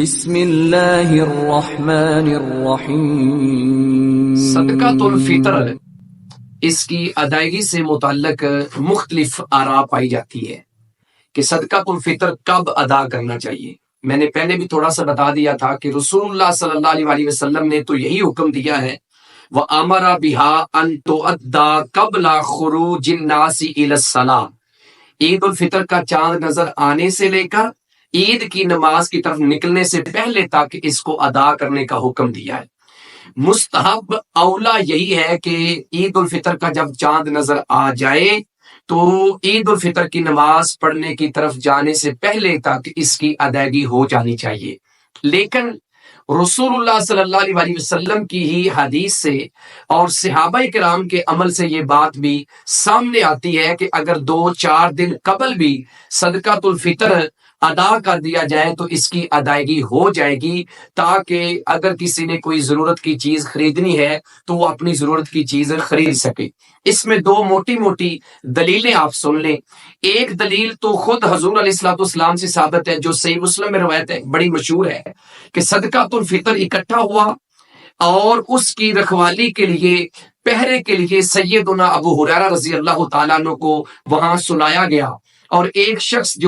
بسم اللہ الرحمن الرحیم۔ صدقۃ الفطر، اس کی ادائیگی سے متعلق مختلف آراء پائی جاتی ہے کہ صدقۃ الفطر کب ادا کرنا چاہیے۔ میں نے پہلے بھی تھوڑا سا بتا دیا تھا کہ رسول اللہ صلی اللہ علیہ وسلم نے تو یہی حکم دیا ہے، وَأَمَرَ بِهَا أَن تُؤَدَّى قَبْلَ خُرُوجِ النَّاسِ إِلَى الصَّلَاةِ۔ عید الفطر کا چاند نظر آنے سے لے کر عید کی نماز کی طرف نکلنے سے پہلے تک اس کو ادا کرنے کا حکم دیا ہے۔ مستحب اولا یہی ہے کہ عید الفطر کا جب چاند نظر آ جائے تو عید الفطر کی نماز پڑھنے کی طرف جانے سے پہلے تک اس کی ادائیگی ہو جانی چاہیے۔ لیکن رسول اللہ صلی اللہ علیہ وسلم کی ہی حدیث سے اور صحابہ کرام کے عمل سے یہ بات بھی سامنے آتی ہے کہ اگر 2-4 دن قبل بھی صدقۃ الفطر ادا کر دیا جائے تو اس کی ادائیگی ہو جائے گی، تاکہ اگر کسی نے کوئی ضرورت کی چیز خریدنی ہے تو وہ اپنی ضرورت کی چیز خرید سکے۔ اس میں 2 موٹی موٹی دلیلیں آپ سن لیں۔ ایک دلیل تو خود حضور علیہ الصلوۃ والسلام سے ثابت ہے، جو صحیح مسلم میں روایت ہے، بڑی مشہور ہے کہ صدقۃ الفطر اکٹھا ہوا اور اس کی رکھوالی کے لیے، پہرے کے لیے سیدنا ابو ہریرہ رضی اللہ تعالیٰ عنہ کو وہاں سلایا گیا، اور ایک شخص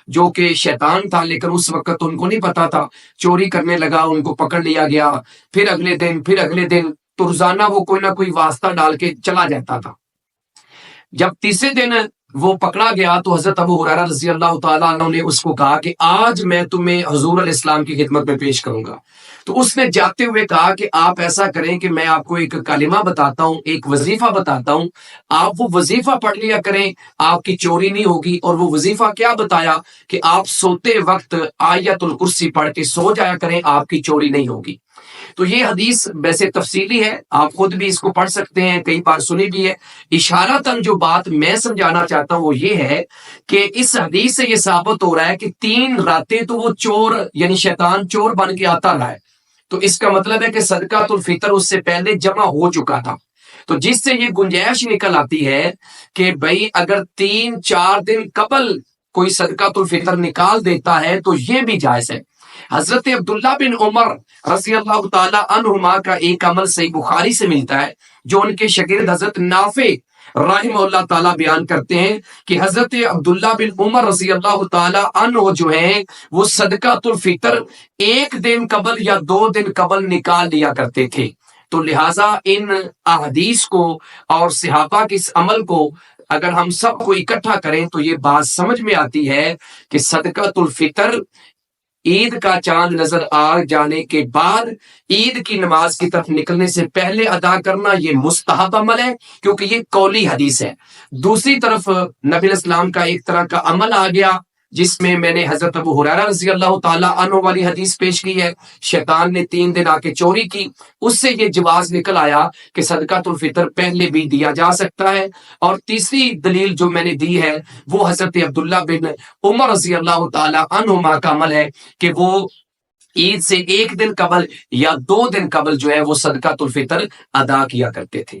جو کہ شیطان تھا، لیکن اس وقت ان کو نہیں پتا تھا، چوری کرنے لگا، ان کو پکڑ لیا گیا۔ پھر اگلے دن تو روزانہ وہ کوئی نہ کوئی واسطہ ڈال کے چلا جاتا تھا۔ جب تیسرے دن وہ پکڑا گیا تو حضرت ابو ہریرہ رضی اللہ تعالیٰ عنہ نے اس کو کہا کہ آج میں تمہیں حضور علیہ السلام کی خدمت میں پیش کروں گا۔ تو اس نے جاتے ہوئے کہا کہ آپ ایسا کریں کہ میں آپ کو ایک کلمہ بتاتا ہوں، ایک وظیفہ بتاتا ہوں، آپ وہ وظیفہ پڑھ لیا کریں، آپ کی چوری نہیں ہوگی۔ اور وہ وظیفہ کیا بتایا کہ آپ سوتے وقت آیت الکرسی پڑھ کے سو جایا کریں، آپ کی چوری نہیں ہوگی۔ تو یہ حدیث ویسے تفصیلی ہے، آپ خود بھی اس کو پڑھ سکتے ہیں، کئی بار سنی بھی ہے۔ اشارتاً جو بات میں سمجھانا چاہتا ہوں وہ یہ ہے کہ اس حدیث سے یہ ثابت ہو رہا ہے کہ 3 راتیں تو وہ چور، یعنی شیطان چور بن کے آتا رہا ہے، تو اس کا مطلب ہے کہ صدقۃ الفطر اس سے پہلے جمع ہو چکا تھا۔ تو جس سے یہ گنجائش نکل آتی ہے کہ بھئی اگر 3-4 دن قبل کوئی صدقۃ الفطر نکال دیتا ہے تو یہ بھی جائز ہے۔ حضرت عبداللہ بن عمر رضی اللہ تعالی عنہما کا ایک عمل صحیح بخاری سے ملتا ہے، جو ان کے شاگرد حضرت نافع رحمہ اللہ تعالیٰ بیان کرتے ہیں کہ حضرت عبداللہ بن عمر رضی اللہ تعالی عنہ جو ہیں وہ صدقۃ الفطر 1 دن قبل یا 2 دن قبل نکال لیا کرتے تھے۔ تو لہٰذا ان احادیث کو اور صحابہ کے اس عمل کو اگر ہم سب کو اکٹھا کریں تو یہ بات سمجھ میں آتی ہے کہ صدقۃ الفطر عید کا چاند نظر آ جانے کے بعد عید کی نماز کی طرف نکلنے سے پہلے ادا کرنا یہ مستحب عمل ہے، کیونکہ یہ قولی حدیث ہے۔ دوسری طرف نبی علیہ السلام کا ایک طرح کا عمل آ گیا، جس میں میں نے حضرت ابو ہریرہ رضی اللہ تعالیٰ عنہ والی حدیث پیش کی ہے، شیطان نے 3 دن آ کے چوری کی، اس سے یہ جواز نکل آیا کہ صدقۃ الفطر پہلے بھی دیا جا سکتا ہے۔ اور تیسری دلیل جو میں نے دی ہے وہ حضرت عبداللہ بن عمر رضی اللہ تعالیٰ عنہما کا عمل ہے کہ وہ عید سے 1 دن قبل یا 2 دن قبل جو ہے وہ صدقۃ الفطر ادا کیا کرتے تھے۔